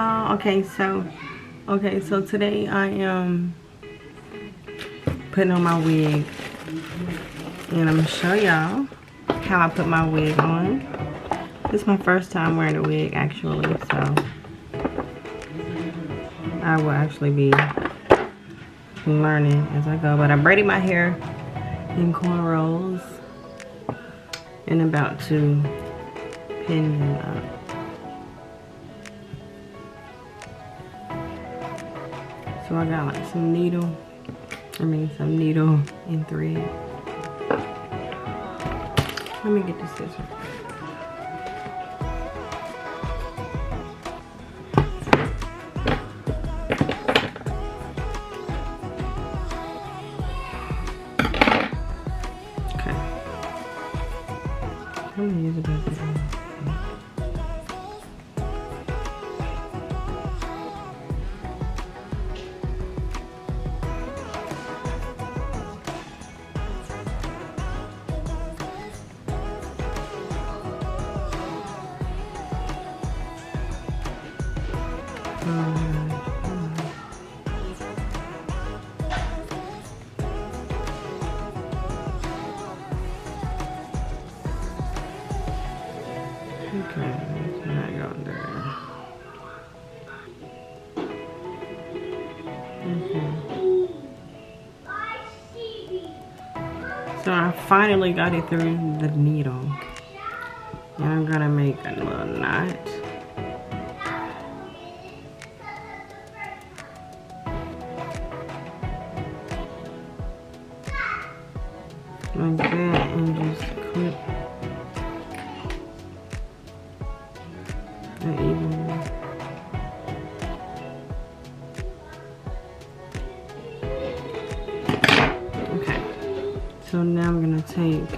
y'all. Okay, so today I am putting on my wig, and I'm gonna show y'all how I put my wig on. This is my first time wearing a wig actually, so I will actually be learning as I go. But I braided my hair in cornrows and about to pin them up. So I got like some needle and thread. Let me get the scissors. Okay. I'm gonna use about this one. Okay, it's not going there. So I finally got it through the needle. Now I'm gonna make a little knot. Like that, and just clip the even. Okay, so now I'm gonna take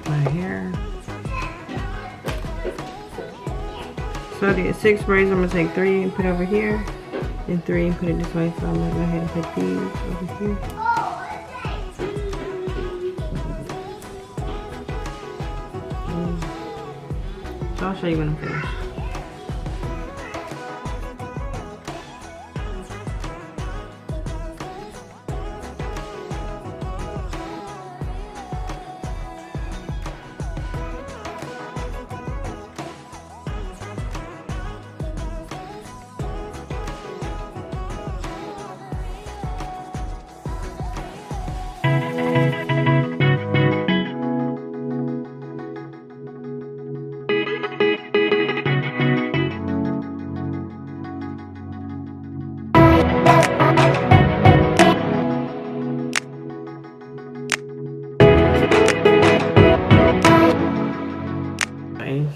my hair. So I did 6 braids. I'm gonna take 3 and put over here, and 3 and put it this way. So I'm gonna go ahead and put these over here. So I'll show you when I'm finished.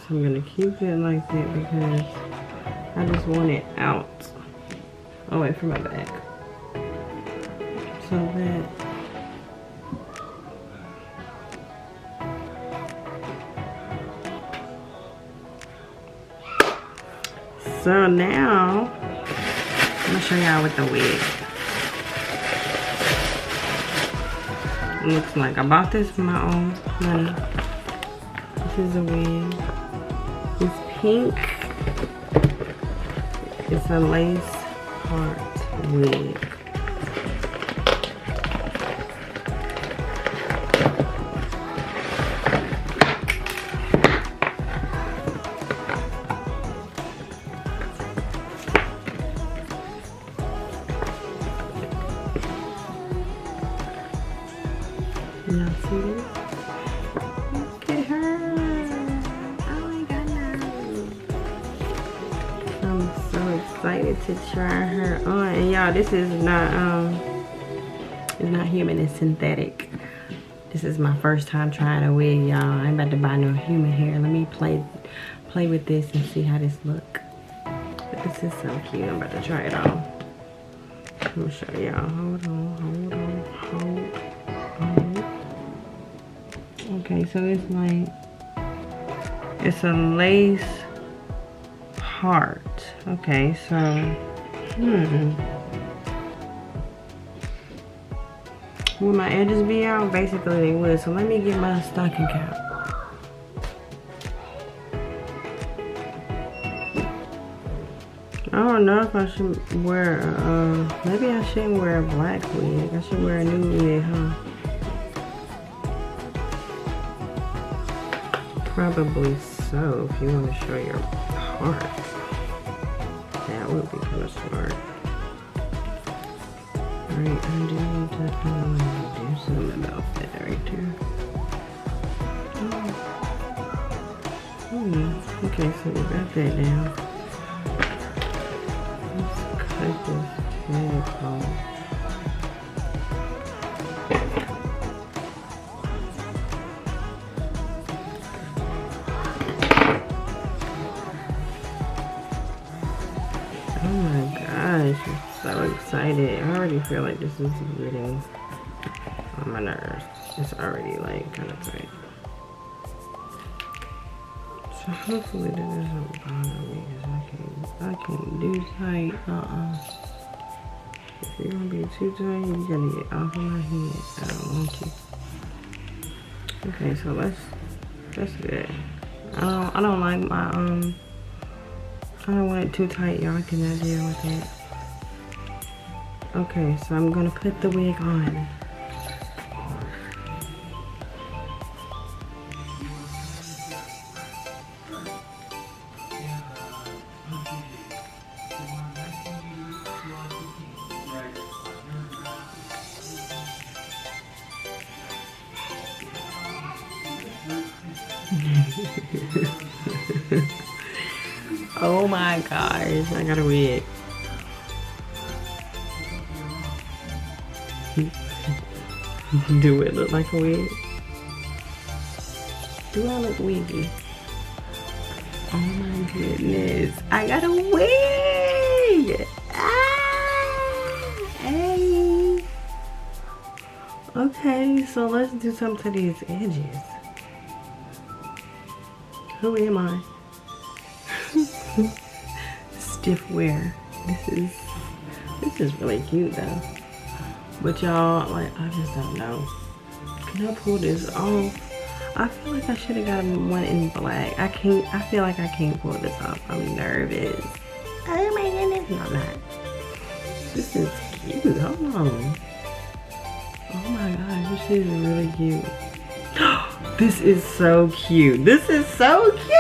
So I'm gonna keep it like that because I just want it out away from my back. So that now I'm gonna show y'all with the wig. It looks like I bought this for my own money. This is a wig. It's pink. It's a lace heart wig. Y'all see this? Look at her. Oh my goodness. I'm so excited to try her on. And y'all, this is not it's not human, it's synthetic. This is my first time trying a wig, y'all. I ain't about to buy no human hair. Let me play with this and see how this look. But this is so cute. I'm about to try it on. I'm gonna show y'all. Hold on. Okay, so it's like, it's a lace heart. Okay, so, will my edges be out? Basically they would. So let me get my stocking cap. don't know if I should wear, maybe I shouldn't wear a black wig. I should wear a new wig, huh? Probably so, if you want to show your heart. That would be kind of smart. Right, I do need to do something about that right there. Okay, so we got that down. Let's cut this head off. Oh my gosh, I'm so excited. I already feel like this is getting on my nerves. It's already like kind of tight. So hopefully that doesn't bother me because I can't do tight. If you're gonna be too tight, you gotta get off of my head. I don't want you. Okay, so that's good. I don't like my I don't want it too tight, y'all cannot deal with it. Okay, so I'm gonna put the wig on. Oh my gosh, I got a wig. Do it look like a wig? Do I look wiggy? Oh my goodness, I got a wig! Ah, hey. Okay, so let's do something to these edges. Who am I? Stiff wear. This is really cute though. But y'all, like, I just don't know. Can I pull this off? I feel like I should have got one in black. I feel like I can't pull this off. I'm nervous. Oh my goodness. No, I'm not. This is cute. Hold on. Oh my gosh, this is really cute. This is so cute. This is so cute.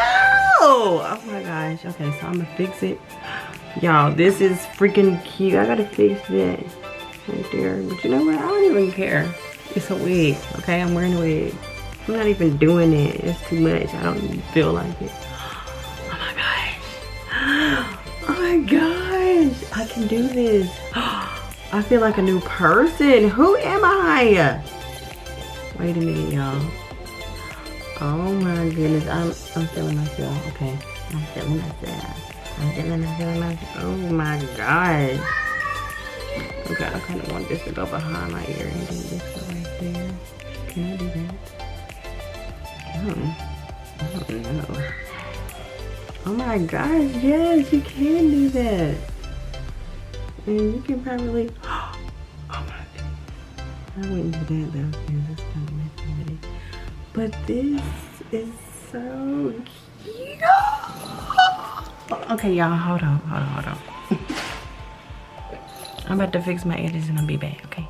Oh my gosh. Okay, so I'm gonna fix it. Y'all, this is freaking cute. I gotta fix that right there. But you know what? I don't even care. It's a wig. Okay, I'm wearing a wig. I'm not even doing it. It's too much. I don't even feel like it. Oh my gosh. Oh my gosh. I can do this. I feel like a new person. Who am I? Wait a minute, y'all. Oh my goodness. I'm feeling myself. Okay. I'm feeling myself. I'm feeling myself. Oh my gosh. Okay, I kind of want this to go behind my ear and then this go right there. Can I do that? I don't know. Oh my gosh, yes, you can do that. And you can probably, oh my goodness. I wouldn't do that though, because that's kind of messy with it. But this is so cute. Okay, y'all, hold on. I'm about to fix my edges and I'll be back, okay?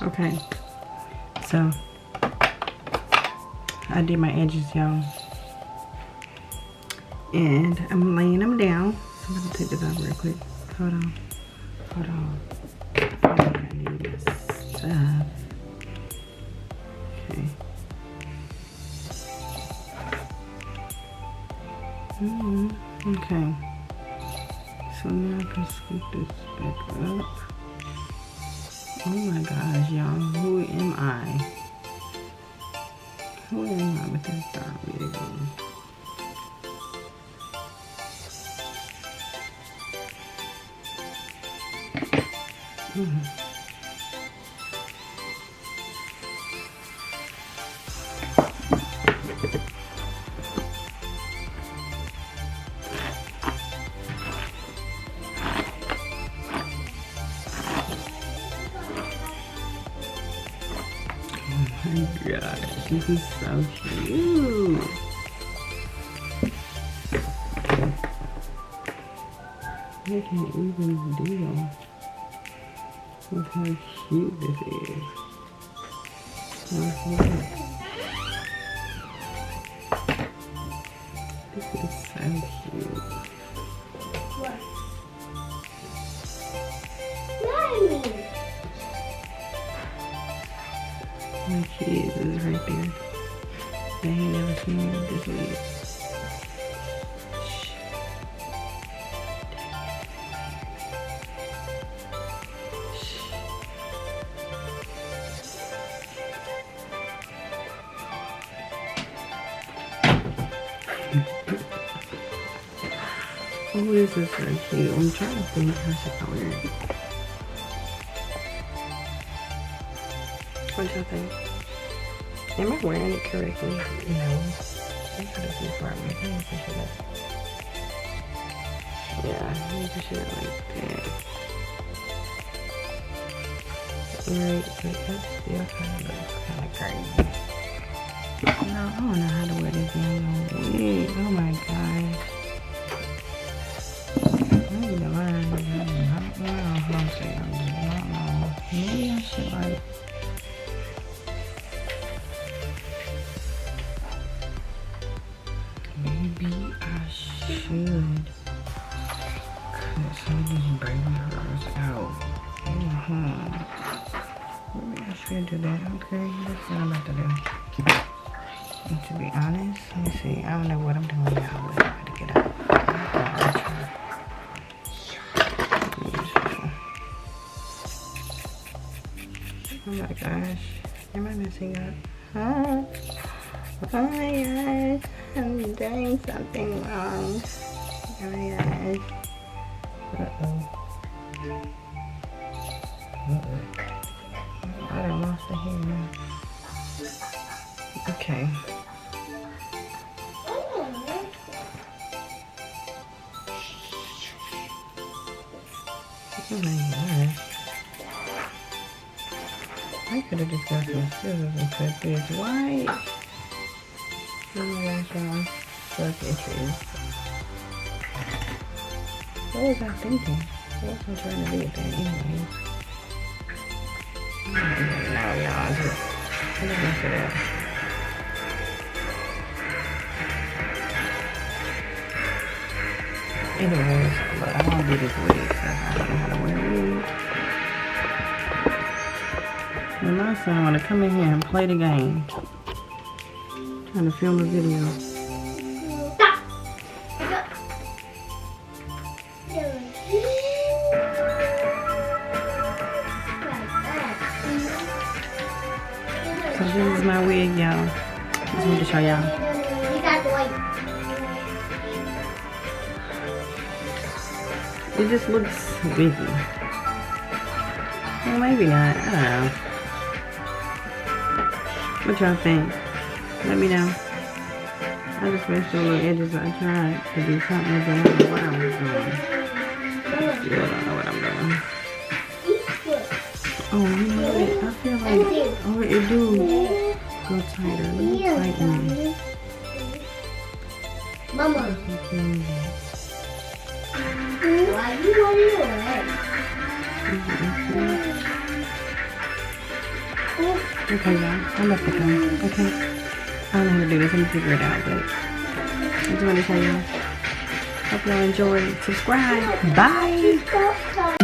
Okay, so I did my edges, y'all. And I'm laying them down. So I'm gonna take this off real quick. Hold on. I need this stuff. Okay. Okay. So now I can scoop this back up. Oh my gosh, y'all. Who am I? Who am I with this dark wig on? Oh my gosh, this is so cute. heck can even do that? Look how cute this is. This is so cute. What? Mommy. My kids is right there. They ain't never seen me this week. Oh, this is so cute. I'm trying to think how should I wear it. What y'all think? Am I wearing it correctly? No. I gotta see for me. Let me push it up. Yeah, let me push it like that. Right, but that's still kind of crazy. No, I don't know how to wear this young wig. Oh my gosh. Maybe the line is I don't know how to say I'm doing. I don't know. Maybe I should like. Maybe I should cut some of these baby hairs out. Maybe I should do that. Okay, that's what I'm about to do. And to be honest, let me see. I don't know what I'm doing now, but I'm about to get out. Oh my gosh. Am I messing up? Huh? Oh my gosh. I'm doing something wrong. Oh my gosh. Uh-oh. I done lost the hair now. Okay. Oh my gosh. I could have just got some scissors and cut this white. Oh my gosh, y'all. Fuck issues. What was I thinking? What was I trying to do with that anyway? No, y'all. Just mess it up. Anyways, but I want to do this wig because I don't know how to wear wigs. And my son want to come in here and play the game. Trying to film a video. So this is my wig, y'all. Just want to show y'all. It just looks wiggy. Well, maybe not. I don't know. What y'all think? Let me know. I just messed the little edges. I tried to do something, but I don't know what I was doing. Still don't know what I'm doing. Oh, you know what? I feel like, oh, it do go tighter. Let me tighten it. Mama. Why you want your head? Okay, y'all. I'm about to go. Okay. I don't know how to do this. Let me figure it out, but I just want to tell you. Hope y'all enjoyed. Subscribe. Bye.